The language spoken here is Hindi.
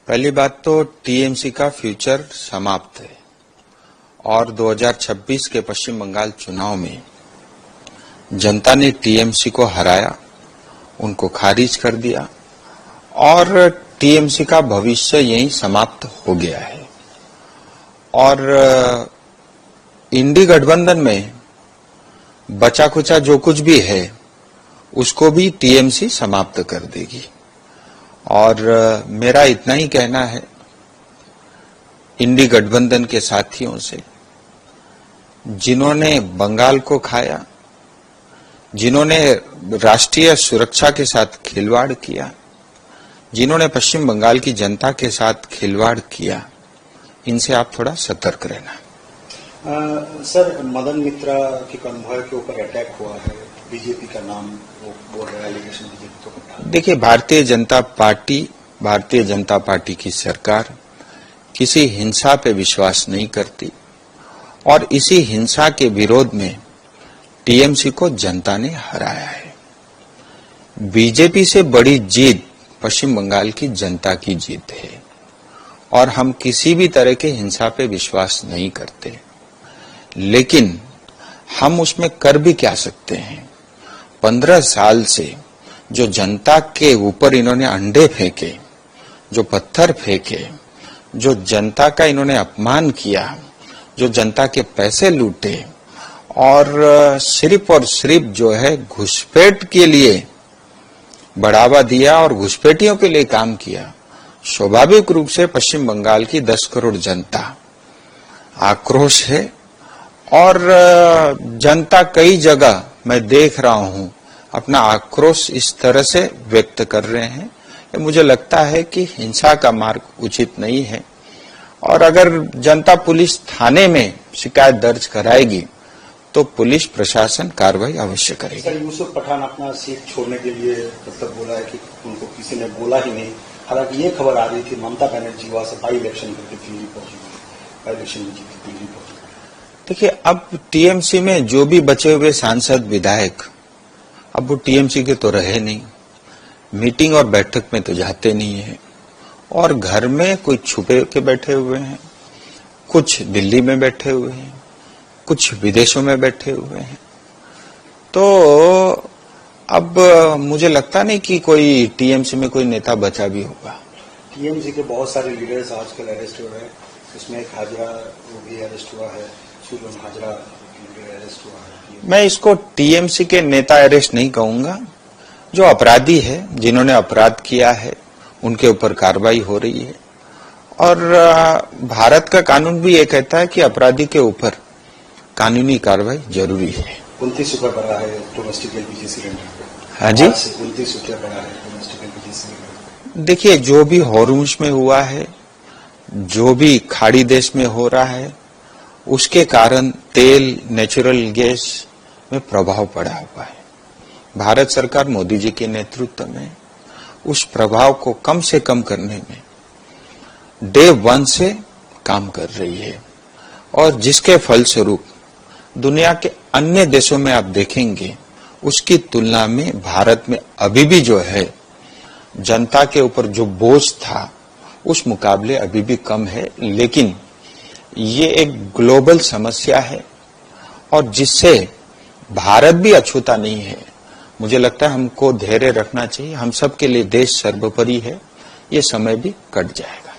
पहली बात तो टीएमसी का फ्यूचर समाप्त है और 2026 के पश्चिम बंगाल चुनाव में जनता ने टीएमसी को हराया, उनको खारिज कर दिया और टीएमसी का भविष्य यहीं समाप्त हो गया है। और इंडी गठबंधन में बचा खुचा जो कुछ भी है उसको भी टीएमसी समाप्त कर देगी। और मेरा इतना ही कहना है इंडी गठबंधन के साथियों से, जिन्होंने बंगाल को खाया, जिन्होंने राष्ट्रीय सुरक्षा के साथ खिलवाड़ किया, जिन्होंने पश्चिम बंगाल की जनता के साथ खिलवाड़ किया, इनसे आप थोड़ा सतर्क रहना। सर, मदन मित्रा के कन्वॉय के ऊपर अटैक हुआ है, बीजेपी का नाम वो बोल रहा है, एलिगेशन बीजेपी को उठा। देखिए, भारतीय जनता पार्टी की सरकार किसी हिंसा पे विश्वास नहीं करती और इसी हिंसा के विरोध में टीएमसी को जनता ने हराया है। बीजेपी से बड़ी जीत पश्चिम बंगाल की जनता की जीत है और हम किसी भी तरह के हिंसा पे विश्वास नहीं करते, लेकिन हम उसमें कर भी क्या सकते हैं। 15 साल से जो जनता के ऊपर इन्होंने अंडे फेंके, जो पत्थर फेंके, जो जनता का इन्होंने अपमान किया, जो जनता के पैसे लूटे और सिर्फ जो है घुसपैठ के लिए बढ़ावा दिया और घुसपैठियों के लिए काम किया, स्वाभाविक रूप से पश्चिम बंगाल की 10 करोड़ जनता आक्रोश है। और जनता कई जगह मैं देख रहा हूं अपना आक्रोश इस तरह से व्यक्त कर रहे हैं कि मुझे लगता है कि हिंसा का मार्ग उचित नहीं है और अगर जनता पुलिस थाने में शिकायत दर्ज कराएगी तो पुलिस प्रशासन कार्रवाई अवश्य करेगी। सर, यूसुफ पठान अपना सीट छोड़ने के लिए मतलब बोला है कि उनको किसी ने बोला ही नहीं। हालांकि ये खबर आ रही थी ममता बनर्जी वहां से बाई इलेक्शन करके दिल्ली पहुंची, बाई इलेक्शन में जीती दिल्ली पहुंची। देखिए, अब टीएमसी में जो भी बचे हुए सांसद विधायक अब वो टीएमसी के तो रहे नहीं, मीटिंग और बैठक में तो जाते नहीं है और घर में कोई छुपे के बैठे हुए हैं, कुछ दिल्ली में बैठे हुए हैं, कुछ विदेशों में बैठे हुए हैं। तो अब मुझे लगता नहीं कि कोई टीएमसी में कोई नेता बचा भी होगा। टीएमसी के बहुत सारे लीडर्स आजकल अरेस्ट हुए हैं, इसमें एक हाजरा वो भी अरेस्ट हुआ है, सुरन हाजरा अरेस्ट हुआ है। मैं इसको टीएमसी के नेता अरेस्ट नहीं कहूंगा, जो अपराधी है, जिन्होंने अपराध किया है उनके ऊपर कार्रवाई हो रही है और भारत का कानून भी ये कहता है कि अपराधी के ऊपर कानूनी कार्रवाई जरूरी है। 29 रुपये बढ़ा है डोमेस्टिक एलपीजी सिलेंडर। हाँ जी, 29 रुपये बढ़ा है डोमेस्टिक एलपीजी सिलेंडर। देखिए, जो भी हॉर्मुज में हुआ है, जो भी खाड़ी देश में हो रहा है, उसके कारण तेल, नेचुरल गैस में प्रभाव पड़ा हुआ है। भारत सरकार मोदी जी के नेतृत्व में उस प्रभाव को कम से कम करने में डे 1 से काम कर रही है और जिसके फलस्वरूप दुनिया के अन्य देशों में आप देखेंगे उसकी तुलना में भारत में अभी भी जो है जनता के ऊपर जो बोझ था उस मुकाबले अभी भी कम है, लेकिन ये एक ग्लोबल समस्या है और जिससे भारत भी अछूता नहीं है। मुझे लगता है हमको धैर्य रखना चाहिए, हम सब के लिए देश सर्वोपरि है, ये समय भी कट जाएगा।